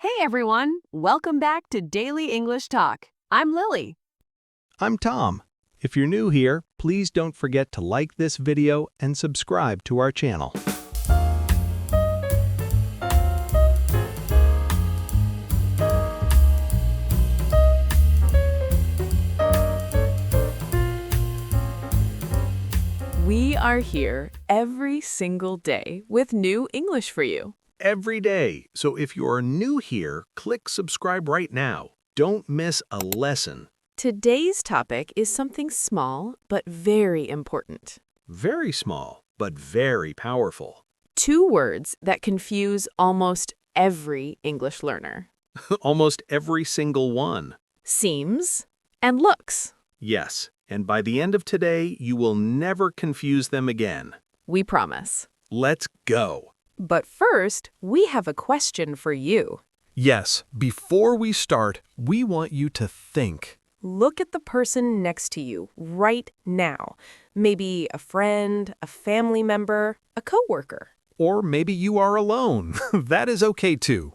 Hey everyone, welcome back to Daily English Talk. I'm Lily. I'm Tom. If you're new here, please don't forget to like this video and subscribe to our channel. We are here every single day with new English for you. Every day, so if you're new here, click subscribe right now. Don't miss a lesson. Today's topic is something small but very important. Very small, but very powerful. Two words that confuse almost every English learner. Almost every single one. Seems and looks. Yes, and by the end of today, you will never confuse them again. We promise. Let's go. But first, we have a question for you. Yes, before we start, we want you to think. Look at the person next to you right now. Maybe a friend, a family member, a coworker. Or maybe you are alone. That is okay too.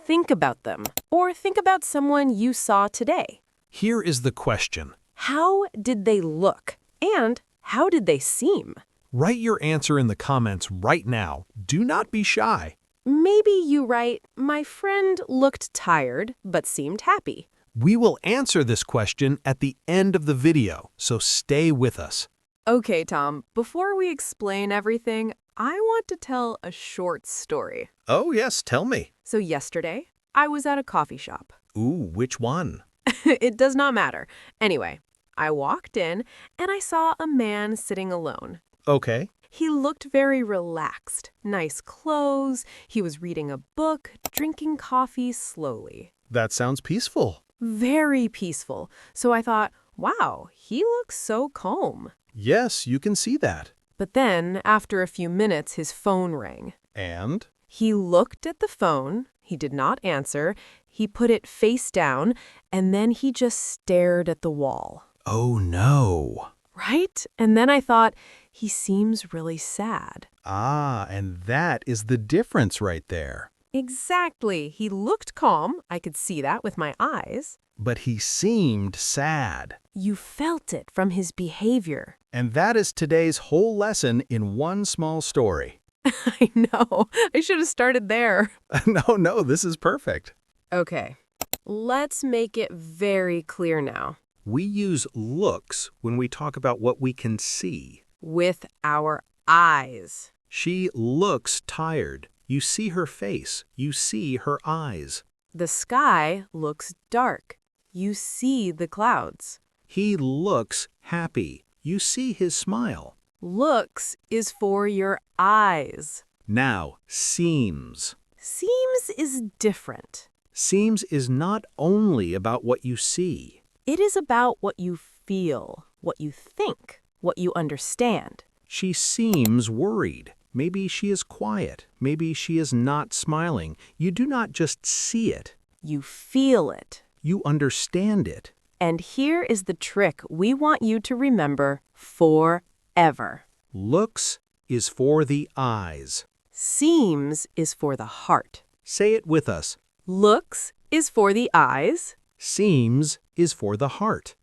Think about them. Or think about someone you saw today. Here is the question. How did they look? And how did they seem? Write your answer in the comments right now. Do not be shy. Maybe you write, my friend looked tired but seemed happy. We will answer this question at the end of the video, so stay with us. Okay, Tom, before we explain everything, I want to tell a short story. Oh yes, tell me. So yesterday, I was at a coffee shop. Ooh, which one? It does not matter. Anyway, I walked in and I saw a man sitting alone. Okay. He looked very relaxed. Nice clothes. He was reading a book, drinking coffee slowly. That sounds peaceful. Very peaceful. So I thought, wow, he looks so calm. Yes, you can see that. But then, after a few minutes, his phone rang. And? He looked at the phone. He did not answer. He put it face down, and then he just stared at the wall. Oh no. Right? And then I thought, he seems really sad. Ah, and that is the difference right there. Exactly. He looked calm. I could see that with my eyes. But he seemed sad. You felt it from his behavior. And that is today's whole lesson in one small story. I know. I should have started there. No, this is perfect. Okay. Let's make it very clear now. We use looks when we talk about what we can see. With our eyes. She looks tired. You see her face. You see her eyes. The sky looks dark. You see the clouds. He looks happy. You see his smile. Looks is for your eyes. Now, seems. Seems is different. Seems is not only about what you see. It is about what you feel, what you think, what you understand. She seems worried. Maybe she is quiet. Maybe she is not smiling. You do not just see it. You feel it. You understand it. And here is the trick we want you to remember forever. Looks is for the eyes. Seems is for the heart. Say it with us. Looks is for the eyes. Seems is for the heart.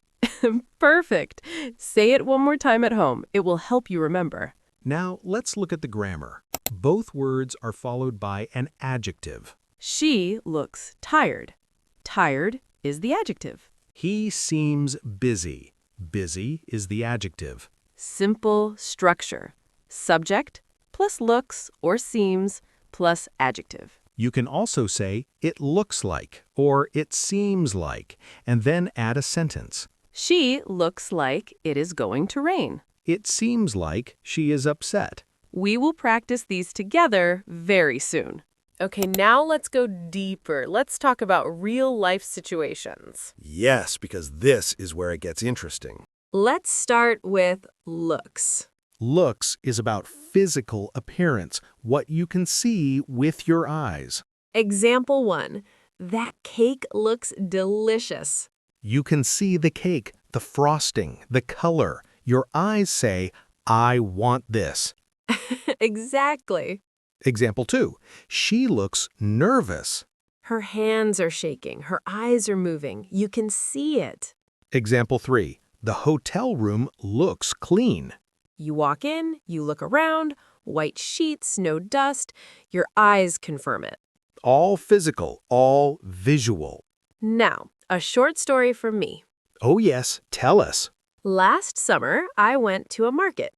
Perfect. Say it one more time at home. It will help you remember. Now, let's look at the grammar. Both words are followed by an adjective. She looks tired. Tired is the adjective. He seems busy. Busy is the adjective. Simple structure. Subject plus looks or seems plus adjective. You can also say, it looks like, or it seems like, and then add a sentence. She looks like it is going to rain. It seems like she is upset. We will practice these together very soon. Okay, now let's go deeper. Let's talk about real-life situations. Yes, because this is where it gets interesting. Let's start with looks. Looks is about physical appearance, what you can see with your eyes. Example 1. That cake looks delicious. You can see the cake, the frosting, the color. Your eyes say, I want this. Exactly. Example 2. She looks nervous. Her hands are shaking. Her eyes are moving. You can see it. Example 3. The hotel room looks clean. You walk in, you look around, white sheets, no dust. Your eyes confirm it. All physical, all visual. Now, a short story from me. Oh yes, tell us. Last summer, I went to a market.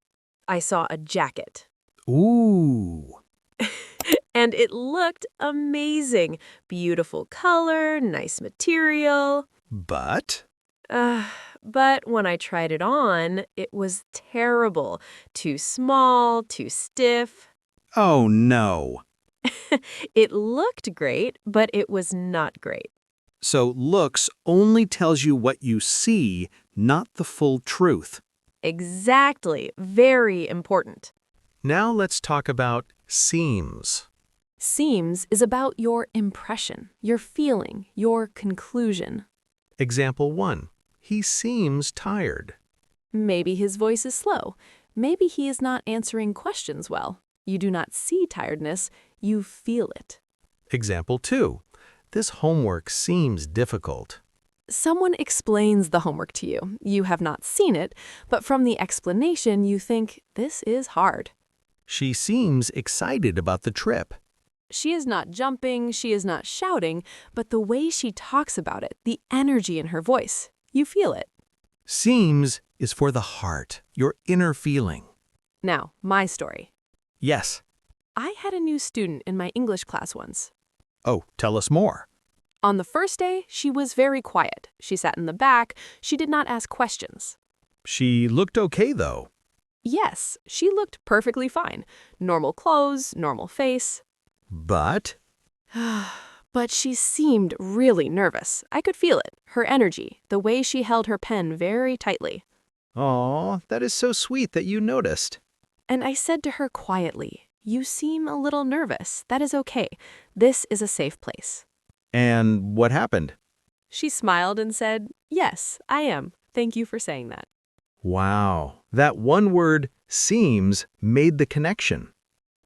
I saw a jacket. Ooh. And it looked amazing. Beautiful color, nice material. But? But when I tried it on, it was terrible. Too small, too stiff. Oh no. It looked great, but it was not great. So looks only tells you what you see, not the full truth. Exactly. Very important. Now let's talk about seems. Seems is about your impression, your feeling, your conclusion. Example 1. He seems tired. Maybe his voice is slow. Maybe he is not answering questions well. You do not see tiredness, you feel it. Example 2. This homework seems difficult. Someone explains the homework to you. You have not seen it, but from the explanation you think, this is hard. She seems excited about the trip. She is not jumping, she is not shouting, but the way she talks about it, the energy in her voice, you feel it. Seems is for the heart, your inner feeling. Now, my story. Yes. I had a new student in my English class once. Oh, tell us more. On the first day, she was very quiet. She sat in the back. She did not ask questions. She looked okay, though. Yes, she looked perfectly fine. Normal clothes, normal face. But? But she seemed really nervous. I could feel it, her energy, the way she held her pen very tightly. Aw, that is so sweet that you noticed. And I said to her quietly, "You seem a little nervous. That is okay. This is a safe place." And what happened? She smiled and said, "Yes, I am. Thank you for saying that." Wow, that one word, seems, made the connection.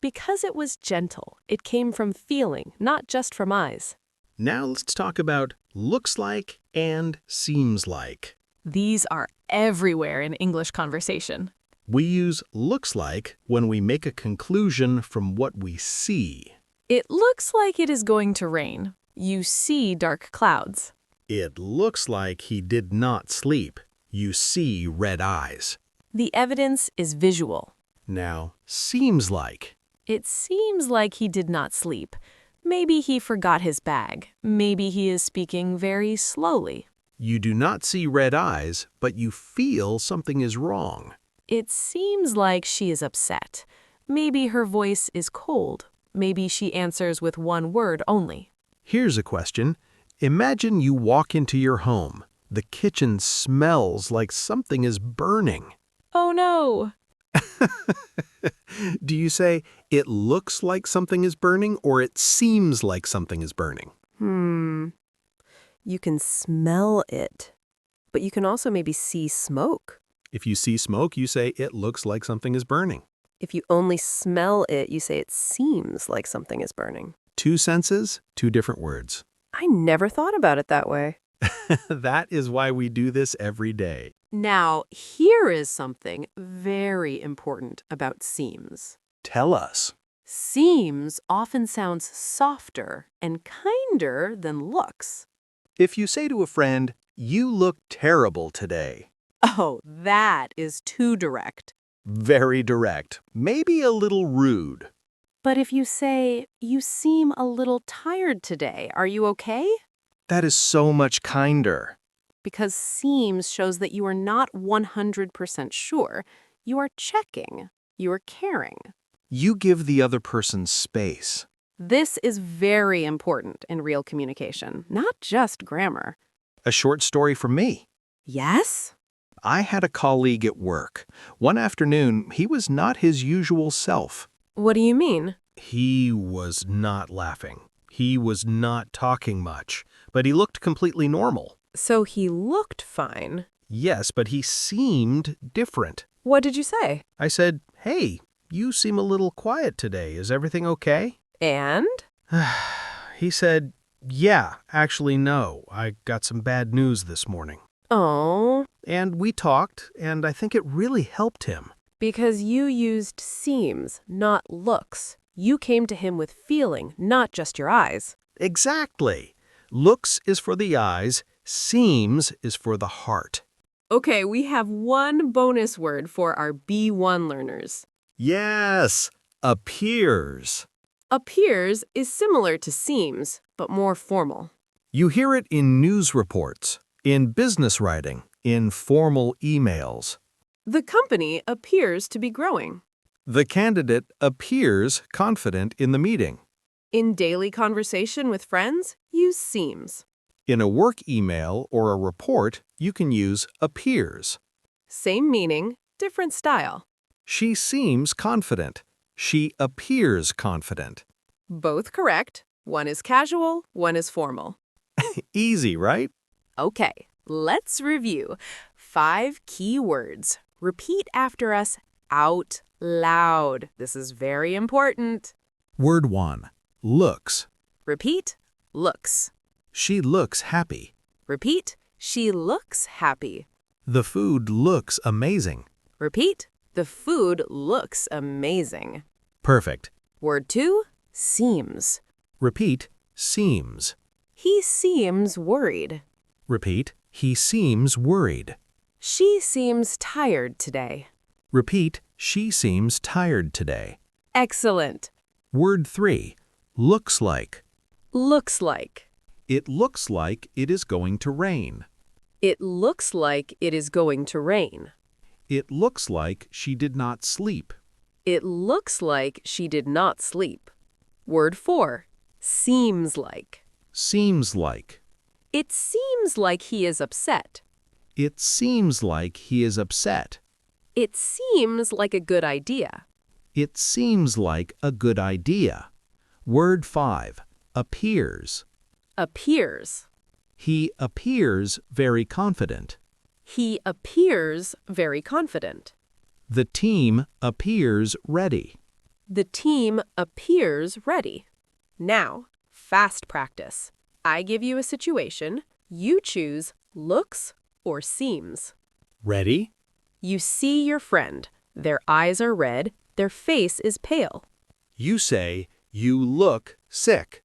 Because it was gentle, it came from feeling, not just from eyes. Now let's talk about looks like and seems like. These are everywhere in English conversation. We use looks like when we make a conclusion from what we see. It looks like it is going to rain. You see dark clouds. It looks like he did not sleep. You see red eyes. The evidence is visual. Now, seems like. It seems like he did not sleep. Maybe he forgot his bag. Maybe he is speaking very slowly. You do not see red eyes, but you feel something is wrong. It seems like she is upset. Maybe her voice is cold. Maybe she answers with one word only. Here's a question. Imagine you walk into your home. The kitchen smells like something is burning. Oh no! Do you say, it looks like something is burning, or it seems like something is burning? You can smell it, but you can also maybe see smoke. If you see smoke, you say, it looks like something is burning. If you only smell it, you say it seems like something is burning. Two senses, two different words. I never thought about it that way. That is why we do this every day. Now, here is something very important about seems. Tell us. Seems often sounds softer and kinder than looks. If you say to a friend, you look terrible today. Oh, that is too direct. Very direct, maybe a little rude. But if you say, you seem a little tired today, are you okay? That is so much kinder. Because seems shows that you are not 100% sure. You are checking. You are caring. You give the other person space. This is very important in real communication, not just grammar. A short story from me. Yes? I had a colleague at work. One afternoon, he was not his usual self. What do you mean? He was not laughing. He was not talking much, but he looked completely normal. So he looked fine. Yes, but he seemed different. What did you say? I said, hey, you seem a little quiet today. Is everything okay? And? He said, yeah, actually no. I got some bad news this morning. Oh, And we talked, and I think it really helped him. because you used seems, not looks. You came to him with feeling, not just your eyes. Exactly. Looks is for the eyes, seems is for the heart. Okay, we have one bonus word for our B1 learners. Yes, appears. Appears is similar to seems, but more formal. You hear it in news reports, in business writing, in formal emails. The company appears to be growing. The candidate appears confident in the meeting. In daily conversation with friends, use seems. In a work email or a report, you can use appears. Same meaning, different style. She seems confident. She appears confident. Both correct. One is casual, one is formal. Easy, right? Okay, let's review. 5 key words. Repeat after us out loud. This is very important. Word 1. Looks. Repeat, looks. She looks happy. Repeat, she looks happy. The food looks amazing. Repeat, the food looks amazing. Perfect. Word 2, seems. Repeat, seems. He seems worried. Repeat, he seems worried. She seems tired today. Repeat, she seems tired today. Excellent. Word 3. Looks like. Looks like. It looks like it is going to rain. It looks like it is going to rain. It looks like she did not sleep. It looks like she did not sleep. Word 4. Seems like. Seems like. It seems like he is upset. It seems like he is upset. It seems like a good idea. It seems like a good idea. Word 5. Appears. Appears. He appears very confident. He appears very confident. The team appears ready. The team appears ready. Now, fast practice. I give you a situation. You choose looks or seems. Ready? You see your friend. Their eyes are red. Their face is pale. You say, you look sick.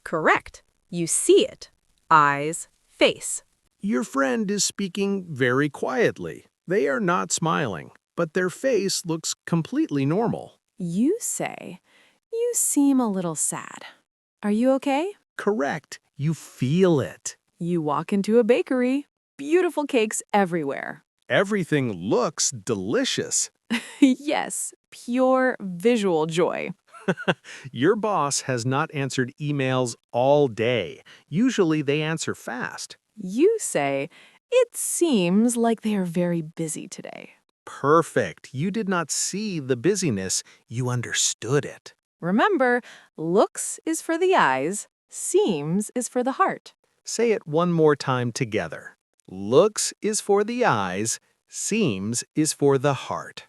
Correct. You see it. Eyes, face. Your friend is speaking very quietly. They are not smiling, but their face looks completely normal. You say, you seem a little sad. Are you okay? Correct. You feel it. You walk into a bakery. Beautiful cakes everywhere. Everything looks delicious. Yes, pure visual joy. Your boss has not answered emails all day. Usually they answer fast. You say, it seems like they are very busy today. Perfect. You did not see the busyness. You understood it. Remember, looks is for the eyes, seems is for the heart. Say it one more time together. Looks is for the eyes. Seems is for the heart.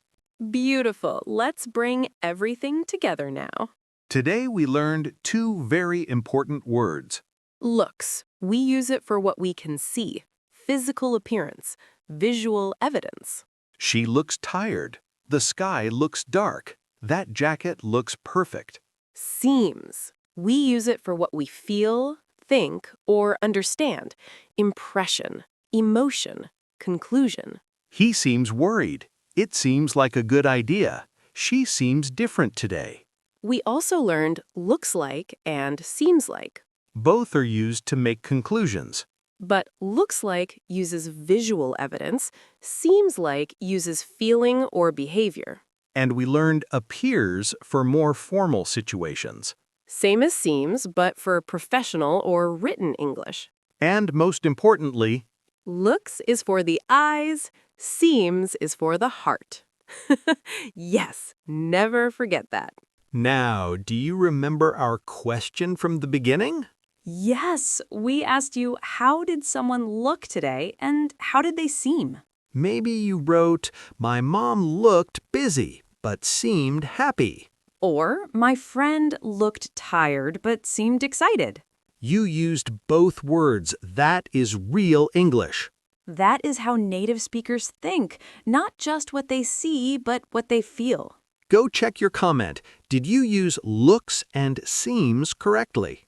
Beautiful. Let's bring everything together now. Today we learned 2 very important words. Looks. We use it for what we can see. Physical appearance. Visual evidence. She looks tired. The sky looks dark. That jacket looks perfect. Seems. We use it for what we feel, think, or understand. Impression. Emotion. Conclusion. He seems worried. It seems like a good idea. She seems different today. We also learned looks like and seems like. Both are used to make conclusions. But looks like uses visual evidence, seems like uses feeling or behavior. And we learned appears for more formal situations. Same as seems, but for professional or written English. And most importantly, Looks is for the eyes, seems is for the heart. Yes, never forget that. now, do you remember our question from the beginning? Yes, we asked you, how did someone look today and how did they seem? Maybe you wrote, my mom looked busy. but seemed happy. Or, my friend looked tired but seemed excited. You used both words. That is real English. That is how native speakers think, not just what they see, but what they feel. Go check your comment. Did you use looks and seems correctly?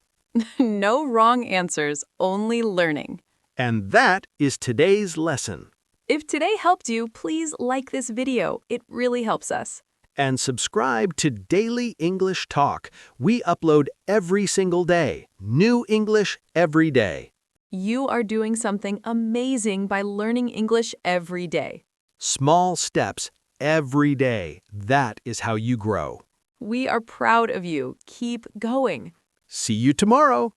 No wrong answers, only learning. And that is today's lesson. If today helped you, please like this video. It really helps us. And subscribe to Daily English Talk. We upload every single day. New English every day. You are doing something amazing by learning English every day. Small steps every day. That is how you grow. We are proud of you. Keep going. See you tomorrow.